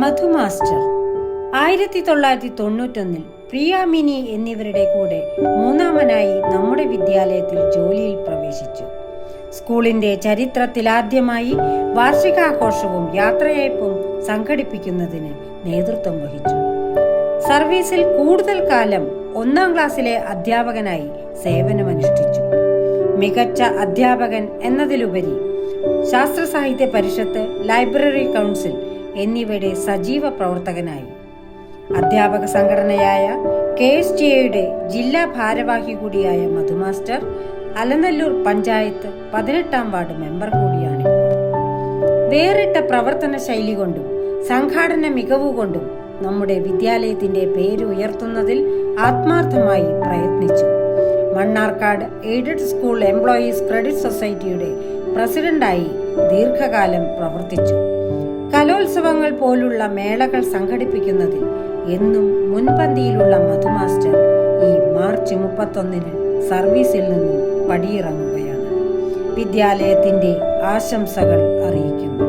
മധു master 1991 പ്രിയാമിനി എന്നിവരുടെ കൂടെ മൂന്നാമനായി നമ്മുടെ വിദ്യാലയത്തിൽ ജോലിയിൽ പ്രവേശിച്ചു. സ്കൂളിന്റെ ചരിത്രത്തിലാദ്യമായി വാർഷികാഘോഷവും യാത്രയയപ്പും സംഘടിപ്പിക്കുന്നതിന് നേതൃത്വം വഹിച്ചു. സർവീസിൽ കൂടുതൽ കാലം 1ാം ക്ലാസ്സിലെ അധ്യാപകനായി സേവനമനുഷ്ഠിച്ചു. മികച്ച അധ്യാപകൻ എന്നതിലുപരി ശാസ്ത്ര സാഹിത്യ പരിഷത്ത്, ലൈബ്രറി കൗൺസിൽ എന്നിവയുടെ സജീവ പ്രവർത്തകനായി. അധ്യാപക സംഘടനയായ KSTAയുടെ ജില്ലാ ഭാരവാഹി കൂടിയായ മധുമാസ്റ്റർ അലനല്ലൂർ പഞ്ചായത്ത് 18ാം വാർഡ് മെമ്പർ കൂടിയാണിപ്പോൾ. വേറിട്ട പ്രവർത്തന ശൈലി കൊണ്ടും സംഘാടന മികവുകൊണ്ടും നമ്മുടെ വിദ്യാലയത്തിന്റെ പേര് ഉയർത്തുന്നതിൽ ആത്മാർത്ഥമായി പ്രയത്നിച്ചു. Mannarkkad aided school employees credit സൊസൈറ്റിയുടെ പ്രസിഡന്റായി ദീർഘകാലം പ്രവർത്തിച്ചു. കലോത്സവങ്ങൾ പോലുള്ള മേളകൾ സംഘടിപ്പിക്കുന്നതിൽ എന്നും മുൻപന്തിയിലുള്ള മധുമാസ്റ്റർ ഈ മാർച്ച് 31 സർവീസിൽ നിന്നും പടിയിറങ്ങുകയാണ്. വിദ്യാലയത്തിന്റെ ആശംസകൾ അറിയിക്കുന്നു.